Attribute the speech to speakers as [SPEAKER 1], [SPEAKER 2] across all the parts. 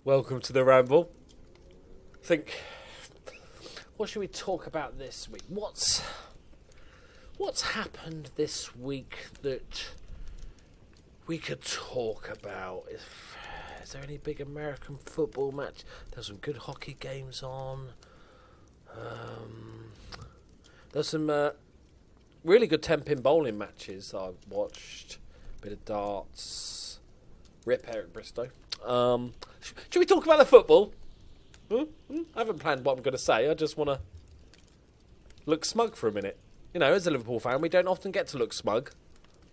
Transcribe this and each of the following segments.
[SPEAKER 1] Welcome to the Ramble. What should we talk about this week? What's happened this week that we could talk about? Is there any big American football match? There's some good hockey games on. There's some really good 10-pin bowling matches I watched. Bit of darts. Rip Eric Bristow. Should we talk about the football? I haven't planned what I'm going to say. I just want to look smug for a minute. You know, as a Liverpool fan, we don't often get to look smug.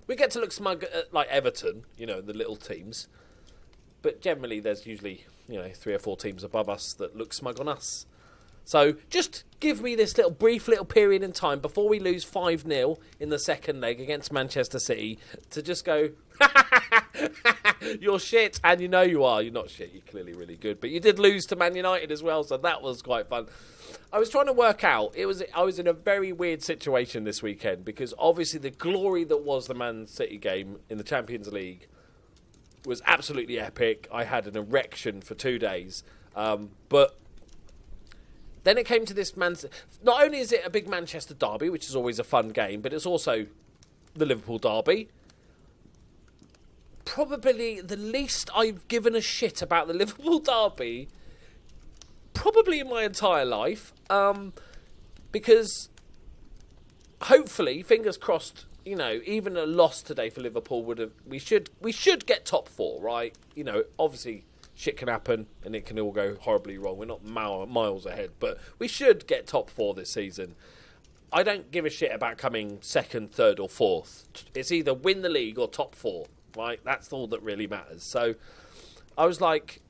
[SPEAKER 1] We get to look smug at, like, Everton, you know, the little teams. But generally, there's usually, 3 or 4 teams above us that look smug on us. So just give me this brief little period in time before we lose 5-0 in the second leg against Manchester City to just go, you're shit, and you know you are. You're not shit, you're clearly really good. But you did lose to Man United as well, so that was quite fun. I was trying to work out, I was in a very weird situation this weekend because obviously the glory that was the Man City game in the Champions League was absolutely epic. I had an erection for 2 days. But then it came to this not only is it a big Manchester derby, which is always a fun game, but it's also the Liverpool derby. Probably the least I've given a shit about the Liverpool derby, probably in my entire life, because hopefully, fingers crossed, even a loss today for Liverpool we should get top 4, right? Obviously shit can happen and it can all go horribly wrong. We're not miles ahead, but we should get top 4 this season. I don't give a shit about coming 2nd, 3rd or 4th. It's either win the league or top 4, right? That's all that really matters. So I was like,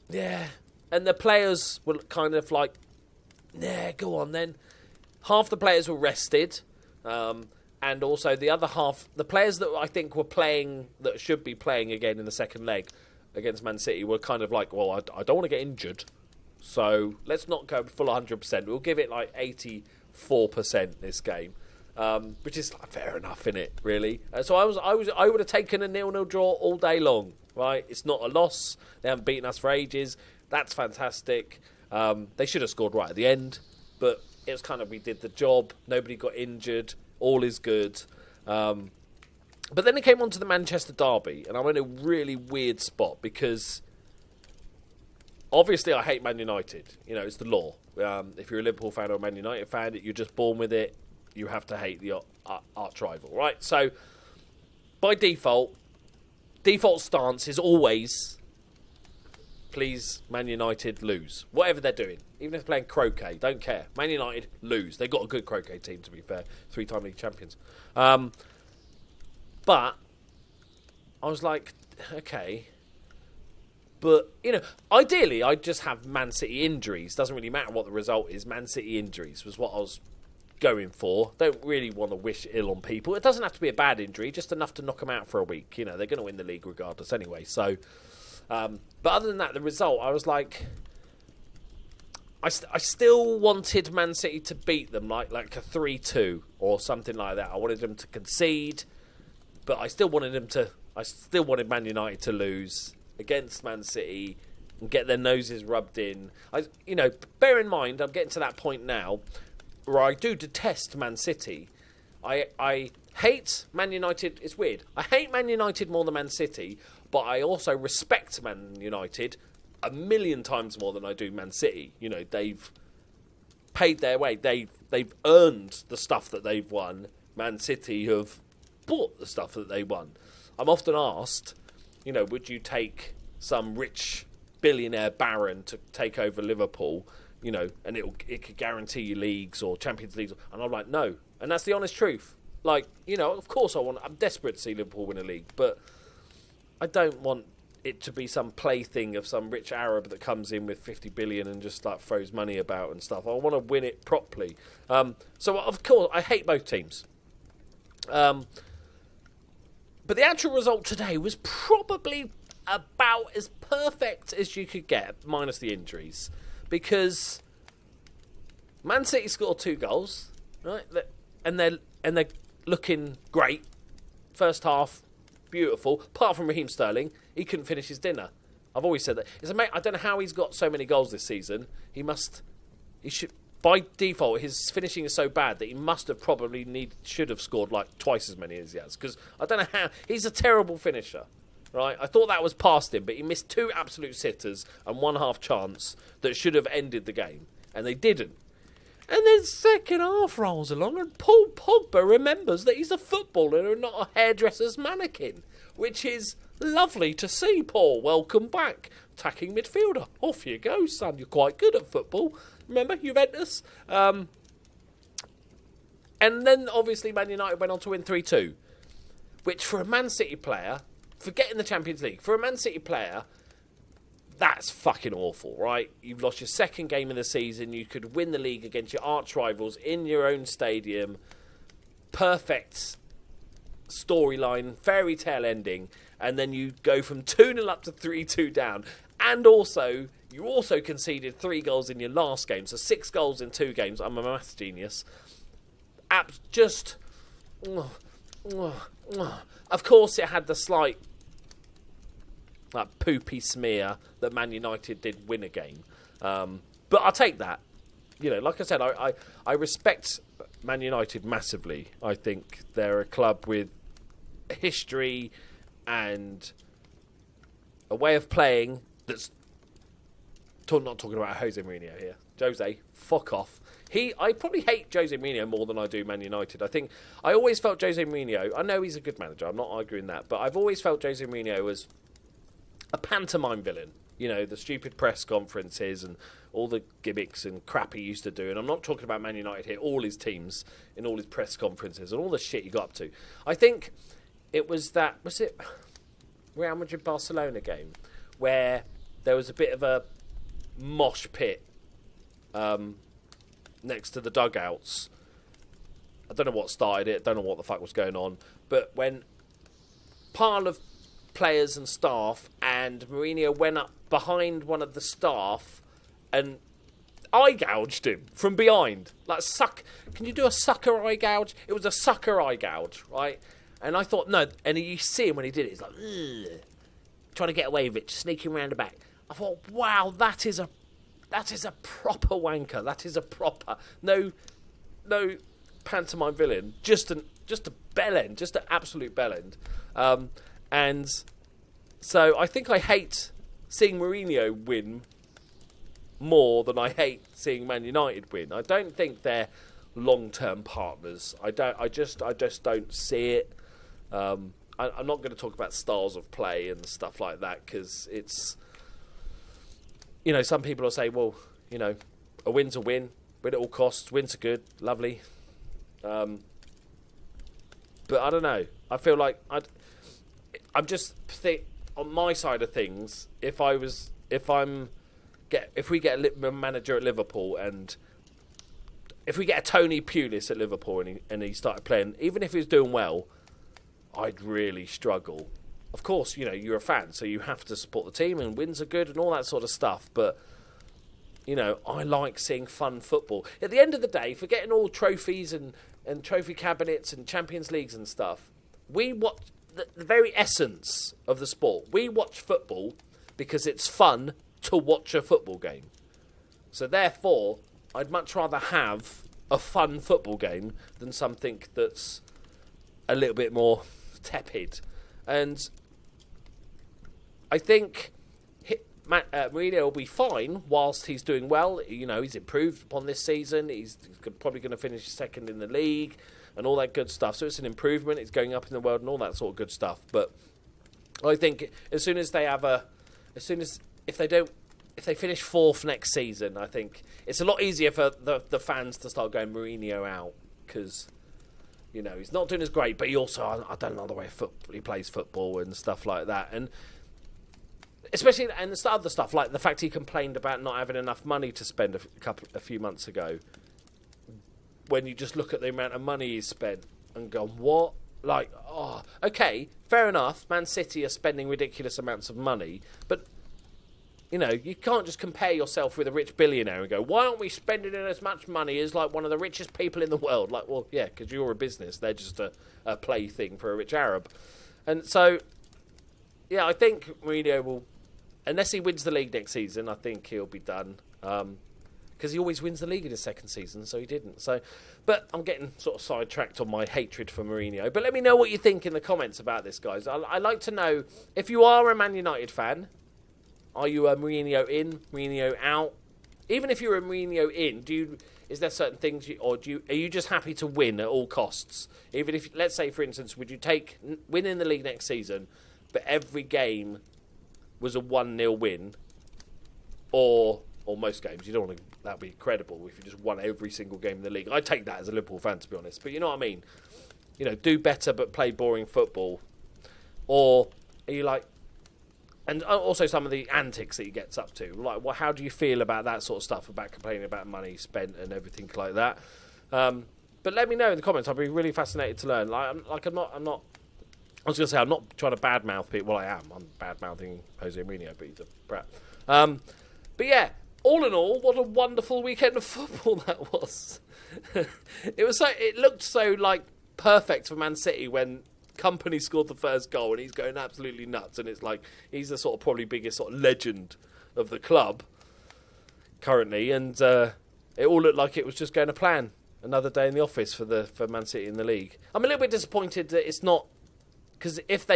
[SPEAKER 1] yeah. And the players were kind of like, yeah, go on then. Half the players were rested. And also the other half, the players that I think were playing, that should be playing again in the second leg against Man City, were kind of like, well, I don't want to get injured, so let's not go full 100%. We'll give it like 84% this game, which is fair enough, innit? Really. So I would have taken a 0-0 draw all day long. Right? It's not a loss. They haven't beaten us for ages. That's fantastic. They should have scored right at the end, but it was kind of, we did the job. Nobody got injured. All is good. But then it came on to the Manchester derby, and I'm in a really weird spot because obviously I hate Man United. It's the law. If you're a Liverpool fan or a Man United fan, you're just born with it. You have to hate the arch rival, right? So by default stance is always, please, Man United lose. Whatever they're doing. Even if they're playing croquet, don't care. Man United lose. They've got a good croquet team, to be fair. 3-time league champions. But I was like, okay. But, ideally, I'd just have Man City injuries. Doesn't really matter what the result is. Man City injuries was what I was going for. Don't really want to wish ill on people. It doesn't have to be a bad injury, just enough to knock them out for a week. They're going to win the league regardless anyway. So, but other than that, the result, I was like, I still wanted Man City to beat them, like a 3-2 or something like that. I wanted them to concede, but I still wanted Man United to lose against Man City and get their noses rubbed in. Bear in mind, I'm getting to that point now where I do detest Man City. I hate Man United. It's weird. I hate Man United more than Man City, but I also respect Man United a million times more than I do Man City. They've paid their way. They've earned the stuff that they've won. Man City have bought the stuff that they won. I'm often asked, would you take some rich billionaire baron to take over Liverpool, and it could guarantee you leagues or Champions Leagues? And I'm like, no. And that's the honest truth. Of course I'm desperate to see Liverpool win a league, but I don't want it to be some plaything of some rich Arab that comes in with 50 billion and just throws money about and stuff. I want to win it properly. So of course I hate both teams. But the actual result today was probably about as perfect as you could get, minus the injuries, because Man City scored 2 goals, right? And they're looking great. First half, beautiful. Apart from Raheem Sterling, he couldn't finish his dinner. I've always said that. I don't know how he's got so many goals this season. He should, by default, his finishing is so bad that he must have should have scored like twice as many as he has. Because I don't know how. He's a terrible finisher, right? I thought that was past him, but he missed 2 absolute sitters and 1 half chance that should have ended the game, and they didn't. And then second half rolls along, and Paul Pogba remembers that he's a footballer and not a hairdresser's mannequin, which is lovely to see. Paul, welcome back. Attacking midfielder. Off you go, son. You're quite good at football. Remember, Juventus? And then, obviously, Man United went on to win 3-2, which for a Man City player, forgetting the Champions League, for a Man City player, that's fucking awful, right? You've lost your second game of the season. You could win the league against your arch rivals in your own stadium. Perfect storyline, fairy tale ending. And then you go from 2-0 up to 3-2 down. And also, you also conceded 3 goals in your last game. So 6 goals in 2 games. I'm a maths genius. Just... Of course, it had the slight... that poopy smear that Man United did win a game. But I'll take that. Like I said, I respect Man United massively. I think they're a club with a history and a way of playing that's... not talking about Jose Mourinho here. Jose, fuck off. I probably hate Jose Mourinho more than I do Man United. I always felt Jose Mourinho... I know he's a good manager, I'm not arguing that, but I've always felt Jose Mourinho was a pantomime villain. The stupid press conferences and all the gimmicks and crap he used to do. And I'm not talking about Man United here, all his teams in all his press conferences and all the shit he got up to. I think it was it Real Madrid-Barcelona game where there was a bit of a mosh pit next to the dugouts. I don't know what started it, don't know what the fuck was going on. But when pile of players and staff, and Mourinho went up behind one of the staff and eye gouged him from behind. Can you do a sucker eye gouge? It was a sucker eye gouge, right? And I thought, no, and you see him when he did it, he's like, ugh, trying to get away with it, sneaking around the back. I thought, wow, that is a proper wanker. That is a proper, no pantomime villain, just a bellend, just an absolute bellend. And so I think I hate seeing Mourinho win more than I hate seeing Man United win. I don't think they're long-term partners. I just don't see it. I'm not going to talk about styles of play and stuff like that because it's, some people will say, well, a win's a win at all costs. Wins are good, lovely. But I don't know. I feel like on my side of things, if we get a manager at Liverpool and if we get a Tony Pulis at Liverpool and he started playing, even if he was doing well, I'd really struggle. Of course, you're a fan, so you have to support the team and wins are good and all that sort of stuff. But, I like seeing fun football. At the end of the day, forgetting all trophies and trophy cabinets and Champions Leagues and stuff, we watch the very essence of the sport. We watch football because it's fun to watch a football game. So therefore, I'd much rather have a fun football game than something that's a little bit more tepid. And I think Mourinho will be fine whilst he's doing well. He's improved upon this season. He's probably going to finish second in the league and all that good stuff. So it's an improvement. It's going up in the world and all that sort of good stuff. But I think if they finish 4th next season, I think it's a lot easier for the fans to start going Mourinho out because, he's not doing as great, but he also, I don't know the way he plays football and stuff like that. And especially, and the other stuff, like the fact he complained about not having enough money to spend a few months ago. When you just look at the amount of money he's spent and go, what? Okay, fair enough. Man City are spending ridiculous amounts of money, but you can't just compare yourself with a rich billionaire and go, why aren't we spending as much money as one of the richest people in the world? Well, yeah, because you're a business. They're just a plaything for a rich Arab. And so, yeah, I think Mourinho will unless he wins the league next season, I think he'll be done. Because he always wins the league in his second season, so he didn't. But I'm getting sort of sidetracked on my hatred for Mourinho. But let me know what you think in the comments about this, guys. I'd like to know, if you are a Man United fan, are you a Mourinho in, Mourinho out? Even if you're a Mourinho in, is there certain things, are you just happy to win at all costs? Even if, let's say, for instance, would you take winning the league next season, but every game was a 1-0 win, or most games? You don't want to. That'd be incredible if you just won every single game in the league. I'd take that as a Liverpool fan, to be honest. But you know what I mean? Do better but play boring football, or are you like? And also some of the antics that he gets up to. Like, how do you feel about that sort of stuff, about complaining about money spent and everything like that? But let me know in the comments. I'd be really fascinated to learn. I'm not. I was going to say I'm not trying to badmouth people. Well, I am. I'm badmouthing Jose Mourinho, but he's a brat. But yeah, all in all, what a wonderful weekend of football that was. It looked so like perfect for Man City when Company scored the first goal and he's going absolutely nuts, and it's like he's the sort of probably biggest sort of legend of the club currently, and it all looked like it was just going to plan. Another day in the office for Man City in the league. I'm a little bit disappointed that it's not, because if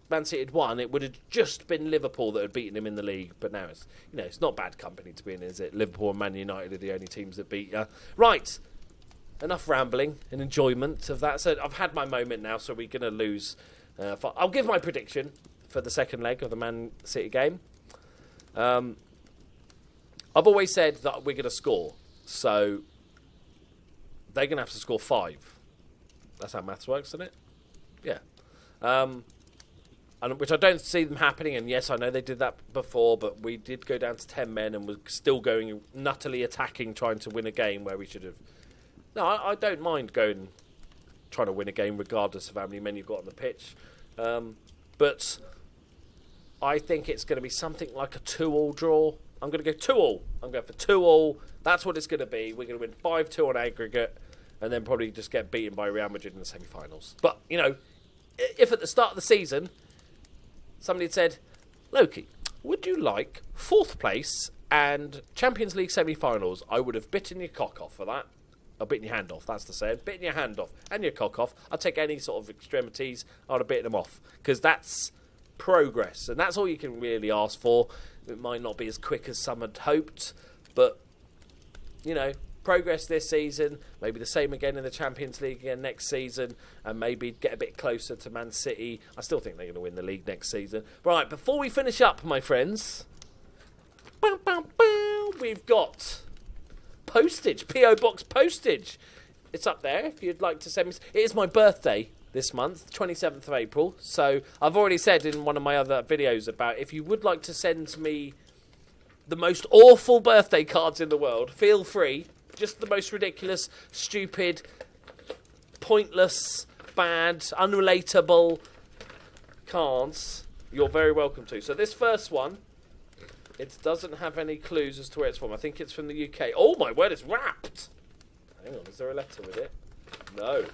[SPEAKER 1] Man City had won, it would have just been Liverpool that had beaten him in the league. But now it's not bad company to be in, is it? Liverpool and Man United are the only teams that beat you. Right. Enough rambling and enjoyment of that. So I've had my moment now, so we're going to lose. I'll give my prediction for the second leg of the Man City game. I've always said that we're going to score. So they're going to have to score 5. That's how maths works, isn't it? Yeah. Which I don't see them happening. And yes, I know they did that before, but we did go down to 10 men and we're still going nuttily attacking, trying to win a game where we should have. No, I don't mind trying to win a game regardless of how many men you've got on the pitch. But I think it's going to be something like a 2-2 draw. I'm going to go 2-2. I'm going for 2-2. That's what it's going to be. We're going to win 5-2 on aggregate and then probably just get beaten by Real Madrid in the semi-finals. But, if at the start of the season somebody had said, Loki, would you like 4th place and Champions League semi-finals? I would have bitten your cock off for that. Or bitten your hand off, that's the saying. Bitten your hand off and your cock off. I'd take any sort of extremities. I'd have bitten them off. Because that's progress. And that's all you can really ask for. It might not be as quick as some had hoped. But, progress this season. Maybe the same again in the Champions League again next season. And maybe get a bit closer to Man City. I still think they're going to win the league next season. Right, before we finish up, my friends. We've got postage, P.O. Box postage. It's up there if you'd like to send me. It is my birthday this month, 27th of April. So I've already said in one of my other videos about if you would like to send me the most awful birthday cards in the world, feel free. Just the most ridiculous, stupid, pointless, bad, unrelatable cards. You're very welcome to. So this first one, it doesn't have any clues as to where it's from. I think it's from the UK. Oh, my word, it's wrapped. Hang on, is there a letter with it? No.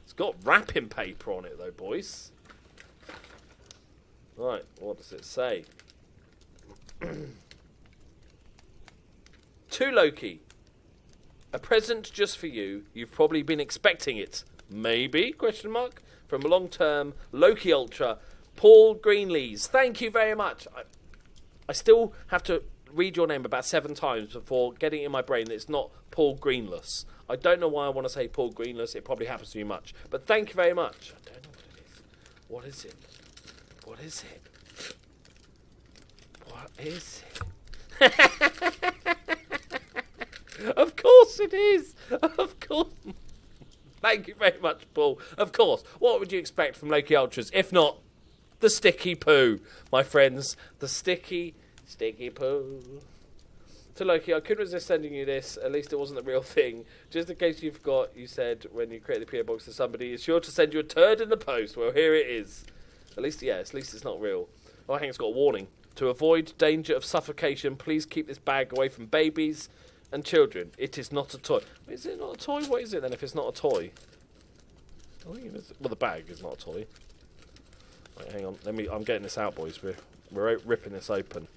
[SPEAKER 1] It's got wrapping paper on it, though, boys. Right, what does it say? To Loki. A present just for you. You've probably been expecting it. Maybe? Question mark. From a long-term Loki Ultra, Paul Greenlees. Thank you very much. I still have to read your name about 7 times before getting in my brain that it's not Paul Greenless. I don't know why I want to say Paul Greenless. It probably happens to me much. But thank you very much. I don't know what it is. What is it? What is it? What is it? Of course it is. Of course. Thank you very much, Paul. Of course. What would you expect from Loki Ultras if not the sticky poo, my friends? The sticky poo. To Loki, I couldn't resist sending you this. At least it wasn't the real thing. Just in case you forgot, you said when you create the PO box to somebody, it's sure to send you a turd in the post. Well, here it is. At least it's not real. Oh, I think it's got a warning. To avoid danger of suffocation, please keep this bag away from babies and children. It is not a toy. Is it not a toy? What is it then if it's not a toy? I think it is. Well, the bag is not a toy. Right, hang on. I'm getting this out, boys. We're We're ripping this open.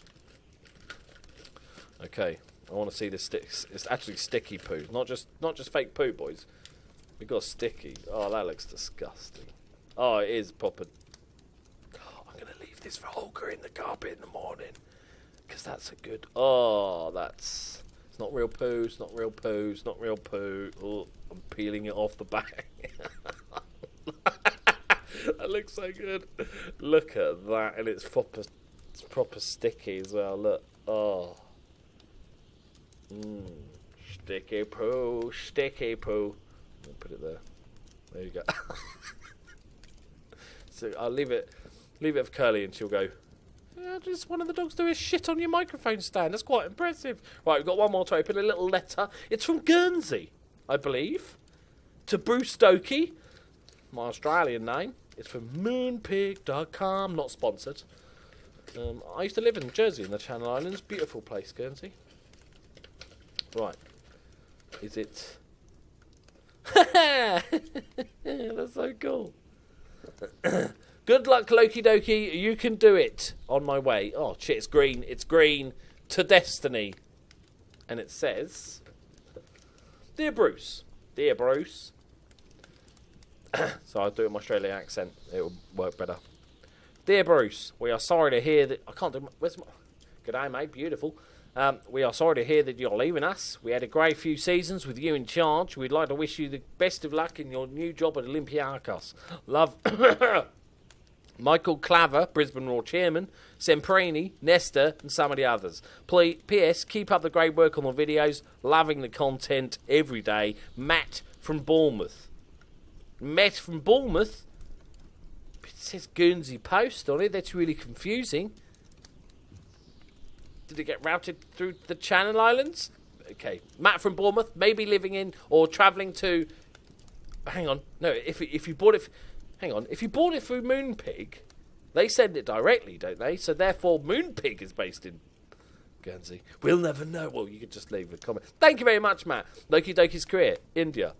[SPEAKER 1] Okay, I want to see this sticks. It's actually sticky poo, not just fake poo, boys. We got sticky. Oh, that looks disgusting. Oh, it is proper. Oh, I'm gonna leave this for Holger in the carpet in the morning, because that's a good. Oh, that's. It's not real poo. It's not real poo. It's not real poo. Oh, I'm peeling it off the back. That looks so good. Look at that, and it's proper sticky as well. Look. Oh. Sticky poo, sticky poo. I'll put it there. There you go. So I'll leave it for Curly, and she'll go, yeah, just one of the dogs doing shit on your microphone stand. That's quite impressive. Right, we've got one more to open. A little letter. It's from Guernsey, I believe, to Bruce Doki, my Australian name. It's from moonpig.com. Not sponsored. I used to live in Jersey in the Channel Islands. Beautiful place, Guernsey. Right. Is it... That's so cool. Good luck, Loki Doki. You can do it. On my way. Oh, shit, it's green. It's green to destiny. And it says... Dear Bruce. Dear Bruce. So I'll do it in my Australian accent. It will work better. Dear Bruce, we are sorry to hear that... I can't do... Where's my... G'day, mate. Beautiful. We are sorry to hear that you're leaving us. We had a great few seasons with you in charge. We'd like to wish you the best of luck in your new job at Olympiacos. Love, Michael Claver, Brisbane Roar Chairman, Semprini, Nestor, and some of the others. P.S. Keep up the great work on the videos. Loving the content every day. Matt from Bournemouth. Matt from Bournemouth? It says Guernsey Post on it. That's really confusing. Did it get routed through the Channel Islands? Okay. Matt from Bournemouth, maybe living in or travelling to... Hang on. No, if you bought it... Hang on. If you bought it through Moonpig, they send it directly, don't they? So therefore, Moonpig is based in Guernsey. We'll never know. Well, you could just leave a comment. Thank you very much, Matt. Loki Doki's career. India.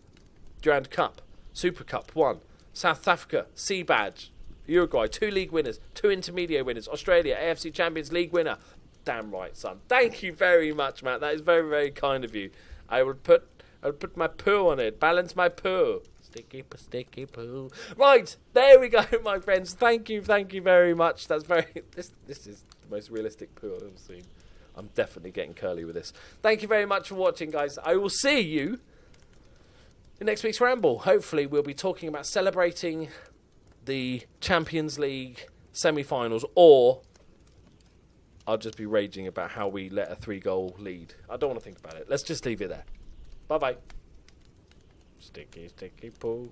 [SPEAKER 1] Durand Cup. Super Cup 1. South Africa. Sea Badge. Uruguay. 2 league winners. 2 intermediate winners. Australia. AFC Champions League winner. Damn right, son. Thank you very much, Matt. That is very, very kind of you. I will put my poo on it. Balance my poo. Sticky poo. Right, there we go, my friends. Thank you very much. That's very... This is the most realistic poo I've ever seen. I'm definitely getting curly with this. Thank you very much for watching, guys. I will see you in next week's Ramble. Hopefully, we'll be talking about celebrating the Champions League semi-finals, or... I'll just be raging about how we let a 3-goal lead. I don't want to think about it. Let's just leave it there. Bye-bye. Sticky poo.